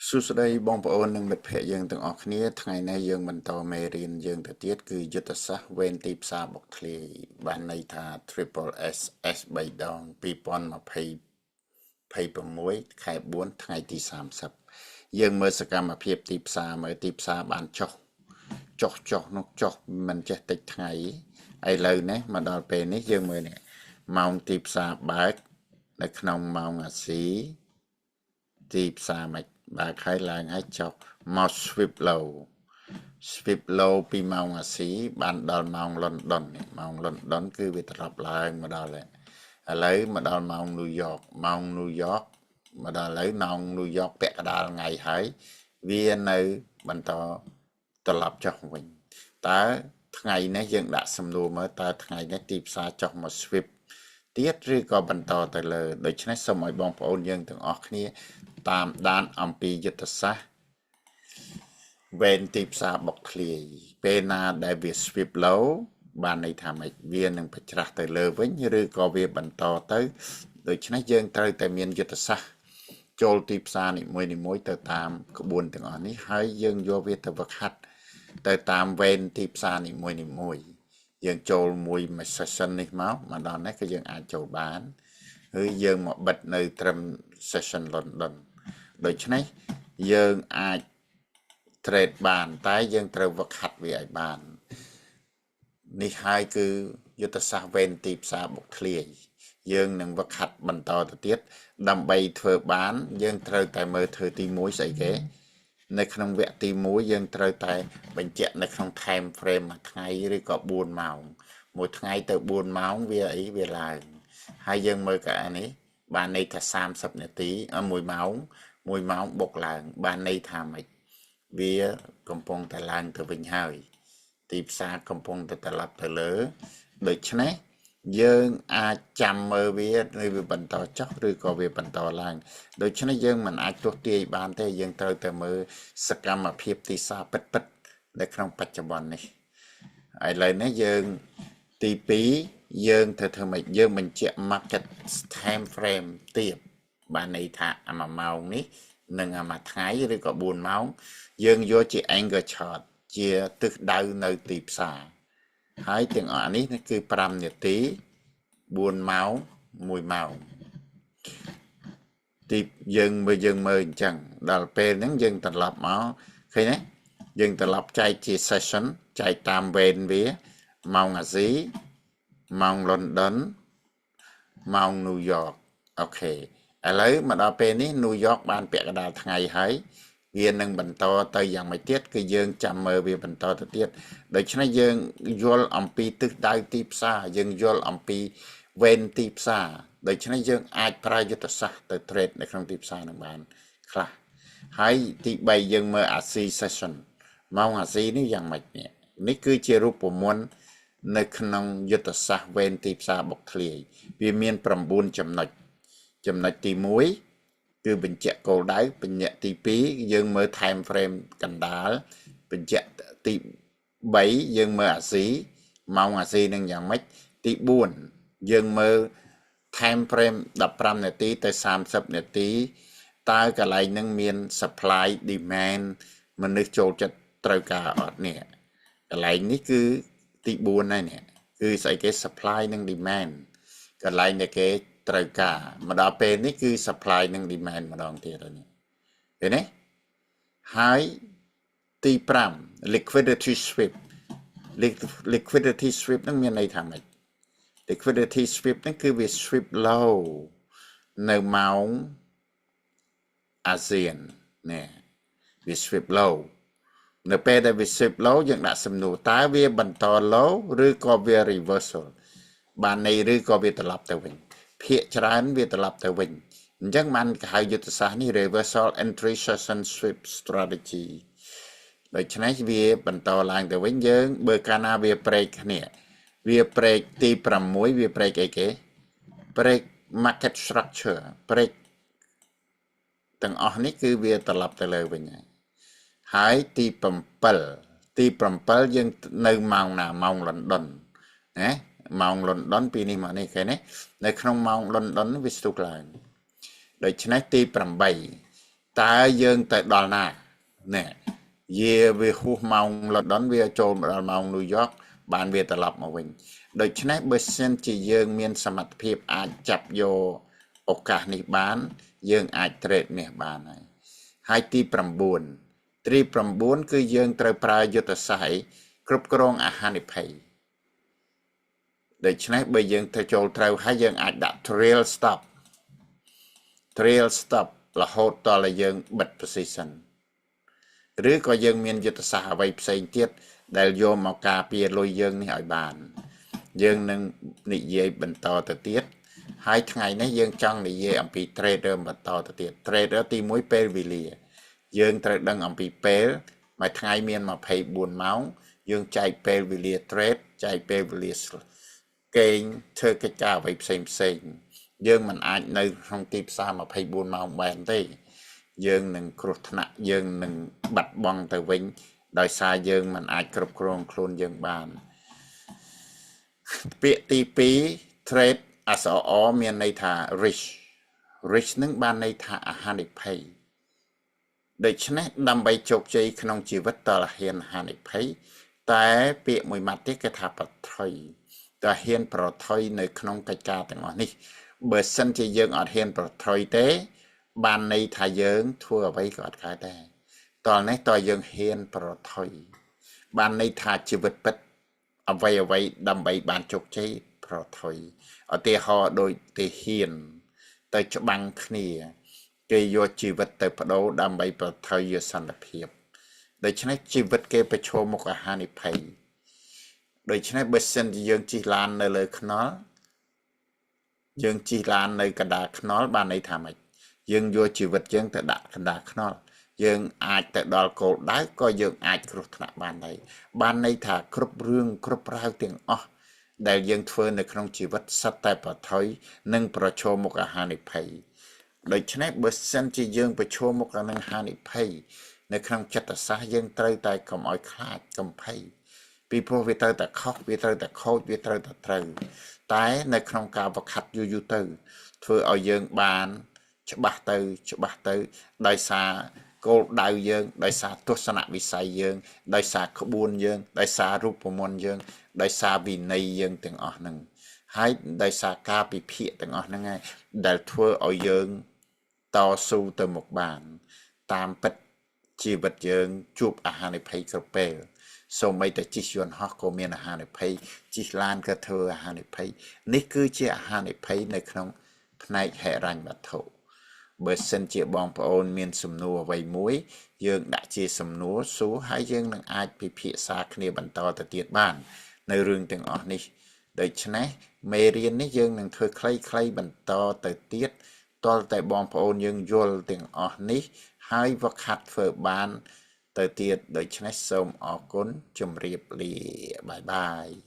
សួស្តីបងប្អូននិងមិត្តភ័ក្តិយើងទាំងអស់គ្នាថ្ងៃនេះយើងបន្តមេរៀនយើងទៅទៀតគឺយុទ្ធសាស្ត្រវេនទីផ្សារបុកធ្លាយបានន័យថា Triple S 3ដង2026ខែ4ថ្ងៃទី30យើងមើលសកម្មភាពទីផ្សារមើលទីផ្សារបានចុះនោះចុះមិនចេះតិចថ្ងៃឥឡូវនេះមកដល់ពេលនេះយើងមើលនេះម៉ោងទីផ្សារបើកនៅក្នុងម៉ោងអាស៊ីទីផ្សារមិនបើកហើយឡើងហើយចុះមក sweep low ពីម៉ោងអាស៊ីបានដល់ម៉ោង London នេះម៉ោង London គឺវាត្រឡប់ឡើងមកដល់ហើយឥឡូវមកដល់ម៉ោង New York មកដល់ឥឡូវម៉ោង New York ពាក់កណ្ដាលថ្ងៃហើយវានៅបន្តត្រឡប់ចុះវិញតើថ្ងៃនេះយើងដាក់សំណួរមើលតើថ្ងៃនេះទីផ្សារចុះមក sweep ទៀតឬក៏បន្តទៅលើដូច្នេះសូមឲ្យបងប្អូនយើងទាំងអស់គ្នាតាមដានអំពីយុទ្ធសាស្ត្រវេនទីផ្សារបុកធ្លាយពេលណាដែលវា sweep low បានន័យថាម៉េចវានឹងបច្រាស់ទៅលើវិញឬក៏វាបន្តទៅដូច្នេះយើងត្រូវតែមានយុទ្ធសាស្ត្រចូលទីផ្សារនីមួយៗទៅតាមក្បួនទាំងអស់នេះហើយយើងយកវាទៅវឹកហាត់ទៅតាមវេនទីផ្សារនីមួយៗយើងចូលមួយ session នេះមកដល់នេះគឺយើងអាចចូលបានឬយើងមកបិទនៅត្រឹម session London ដូច្នេះយើងអាច trade បានតែយើងត្រូវវឹកហាត់វាឲ្យបាននេះហើយគឺយុទ្ធសាស្ត្រវេនទីផ្សារបុកធ្លាយយើងនឹងវឹកហាត់បន្តទៅទៀតដើម្បីធ្វើបានយើងត្រូវតែមើលធ្វើទី1ស្អីគេនៅក្នុងវគ្គទី1យើងត្រូវតែបញ្ជាក់នៅក្នុង time frame មួយថ្ងៃឬក៏4ម៉ោងមួយថ្ងៃទៅ4ម៉ោងវាអីវាឡើងហើយយើងមើលកៅអីនេះបានន័យថា30នាទី1ម៉ោងបុកឡើងបានន័យថាម៉េចវាកំពុងតែឡើងទៅវិញហើយទីផ្សារកំពុងតែត្រឡប់ទៅលើដូច្នេះយើងអាចចាំមើលវាឬវាបន្តចុះឬក៏វាបន្តឡើងដូច្នេះយើងមិនអាចទស្សន៍ទាយបានទេយើងត្រូវតែមើលសកម្មភាពទីផ្សារពិតៗនៅក្នុងបច្ចុប្បន្ននេះឥឡូវនេះយើងទី2យើងធ្វើម៉េចយើងបញ្ជាក់ market time frame ទៀតបានន័យថា1ម៉ោងនេះនិងមួយថ្ងៃឬក៏4ម៉ោងយើងយកជា anchor chart ជាទិសដៅនៅទីផ្សារហើយទាំងអស់នេះគឺ5នាទី4ម៉ោង1ម៉ោងទីយើងមើលអញ្ចឹងដល់ពេលហ្នឹងយើងត្រឡប់មកឃើញទេយើងត្រឡប់ចែកជា session ចែកតាមវេនវាម៉ោងអាស៊ីម៉ោង London ម៉ោង New York អូខេឥឡូវមកដល់ពេលនេះ New York បានពាក់កណ្ដាលថ្ងៃហើយវានឹងបន្តទៅយ៉ាងម៉េចទៀតគឺយើងចាំមើលវាបន្តទៅទៀតដូច្នេះយើងយល់អំពីទិសដៅទីផ្សារយើងយល់អំពីវេនទីផ្សារដូច្នេះយើងអាចប្រើយុទ្ធសាស្ត្រទៅ trade នៅក្នុងទីផ្សារនឹងបានខ្លះហើយទី3យើងមើលអាស៊ី session ម៉ោងអាស៊ីនេះយ៉ាងម៉េចនេះគឺជារូបមន្តនៅក្នុងយុទ្ធសាស្ត្រវេនទីផ្សារបុកធ្លាយវាមាន9ចំណុចទី1គឺបញ្ជាក់គោលដៅបញ្ជាក់ទី2យើងមើល time frame កណ្ដាលបញ្ជាក់ទី3យើងមើលអាស៊ីម៉ោងអាស៊ីនឹងយ៉ាងម៉េចទី4យើងមើល time frame 15នាទីទៅ30នាទីតើកន្លែងនឹងមាន supply demand មនុស្សចូលចិត្តត្រូវការអត់នេះកន្លែងនេះគឺទី4ហើយនេះគឺស្អីគេ supply និង demand កន្លែងដែលគេត្រូវការមកដល់ពេលនេះគឺ supply និង demand ម្ដងទៀតហើយនេះឃើញទេហើយទី5 liquidity sweep liquidity sweep នឹងមានន័យថាម៉េច liquidity sweep នឹងគឺវា sweep low នៅម៉ោងអាស៊ាននេះវា sweep low នៅពេលដែលវា sweep low យើងដាក់សំណួរតើវាបន្ត low ឬក៏វា reversal បានន័យឬក៏វាត្រឡប់ទៅវិញភាគច្រើនវាត្រឡប់ទៅវិញអញ្ចឹងបានគេហៅយុទ្ធសាស្ត្រនេះ reversal entry session sweep strategy ដូច្នេះវាបន្តឡើងទៅវិញយើងបើកាលណាវាប្រេកគ្នាវាប្រេកទី6វាប្រេកអីគេប្រេក market structure ប្រេកទាំងអស់នេះគឺវាត្រឡប់ទៅលើវិញហើយទី7យើងនៅម៉ោងណាម៉ោង London ណាម៉ោង London ពីនេះមកនេះឃើញទេនៅក្នុងម៉ោង London វាស្ទុះឡើងដូច្នេះទី8 ตาយើងទៅដល់ណាណែយាវាហួសម៉ោងលដុនវាចូលមកដល់ម៉ោងញូវយ៉កបានវាត្រឡប់មកវិញដូច្នេះបើសិនជាយើងមានសមត្ថភាពអាចចាប់យកឱកាសនេះបានយើងអាច trade មាសបានហើយទី9គឺយើងត្រូវប្រើយុទ្ធសាស្ត្រគ្រប់គ្រងអាហានិភ័យដូច្នេះបើយើងទៅចូលត្រូវហើយយើងអាចដាក់ trail stop រហូតដល់ឲ្យយើងបិទ position ឬក៏យើងមានយុទ្ធសាស្ត្រអ្វីផ្សេងទៀតដែលយកមកការពារលុយយើងនេះឲ្យបានយើងនឹងនិយាយបន្តទៅទៀតហើយថ្ងៃនេះយើងចង់និយាយអំពី trader បន្តទៅទៀត trader ទី1ពេលវេលាយើងត្រូវដឹងអំពីពេលមួយថ្ងៃមាន24ម៉ោងយើងចែកពេលវេលា trade ចែកពេលវេលាគេងធ្វើកិច្ចការអ្វីផ្សេងយើងមិនអាចនៅក្នុងទីផ្សារ24ម៉ោងបែបទេយើងនឹងគ្រោះថ្នាក់យើងនឹងបាត់បង់ទៅវិញដោយសារយើងមិនអាចគ្រប់គ្រងខ្លួនយើងបានពាក្យទី2 trade អក្សរ អ មានន័យថា rich នឹងបានន័យថាអាហានិភ័យដូច្នេះដើម្បីជោគជ័យក្នុងជីវិតតើហ៊ានហានិភ័យតែពាក្យមួយម៉ាត់ទៀតគេថាប្រថុយតើហ៊ានប្រថុយនៅក្នុងកិច្ចការទាំងអស់នេះបើសិនជាយើងអត់ហ៊ានប្រថុយទេបានន័យថាយើងធ្វើអ្វីក៏អត់កើតដែរតើនេះតើយើងហ៊ានប្រថុយបានន័យថាជីវិតពិតអ្វីដើម្បីបានជោគជ័យប្រថុយឧទាហរណ៍ដូចទីហ៊ានទៅច្បាំងគ្នាគេយកជីវិតទៅបដូរដើម្បីប្រថុយយុសន្តិភាពដូច្នេះជីវិតគេប្រឈមមុខអាហានិភ័យដូច្នេះបើសិនជាយើងជិះឡាននៅលើខ្នល់យើងជិះឡាននៅកណ្ដាលខ្នល់បានន័យថាម៉េចយើងយកជីវិតយើងទៅដាក់កណ្ដាលខ្នល់យើងអាចទៅដល់គោលដៅក៏យើងអាចគ្រោះថ្នាក់បានដែរបានន័យថាគ្រប់រឿងគ្រប់រ៉ាវទាំងអស់ដែលយើងធ្វើនៅក្នុងជីវិតសិតតែប្រថុយនិងប្រឈមមុខអាហានិភ័យដូច្នេះបើសិនជាយើងប្រឈមមុខនឹងហានិភ័យនៅក្នុងចិត្តសាស្ត្រយើងត្រូវតែកុំឲ្យខ្លាចកំភៃពីព្រោះវាត្រូវតែខុសវាត្រូវតែខូចវាត្រូវតែត្រូវតែនៅក្នុងការវឹកហាត់យូរទៅធ្វើឲ្យយើងបានច្បាស់ទៅដោយសារគោលដៅយើងដោយសារទស្សនវិស័យយើងដោយសារក្បួនយើងដោយសាររូបមន្តយើងដោយសារវិន័យយើងទាំងអស់ហ្នឹងហើយដោយសារការពិភាក្សាទាំងអស់ហ្នឹងឯងដែលធ្វើឲ្យយើងតស៊ូទៅមុខបានតាមពិតជីវិតយើងជួបអាហានិភ័យគ្រប់ពេលសូម្បីតែជិះយន្តហោះក៏មានអាហានិភ័យជិះឡានក៏ធ្វើអាហានិភ័យនេះគឺជាអាហានិភ័យនៅក្នុងផ្នែកហិរញ្ញវត្ថុបើសិនជាបងប្អូនមានសំណួរអ្វីមួយយើងដាក់ជាសំណួរសួរហើយយើងនឹងអាចពិភាក្សាគ្នាបន្តទៅទៀតបាននៅរឿងទាំងអស់នេះដូច្នេះមេរៀននេះយើងនឹងធ្វើខ្លីៗបន្តទៅទៀតតលតែបងប្អូនយើងយល់ទាំងអស់នេះហើយវឹកហាត់ធ្វើបានទៅទៀតដូច្នេះសូមអរគុណជម្រាបលាបាយបាយ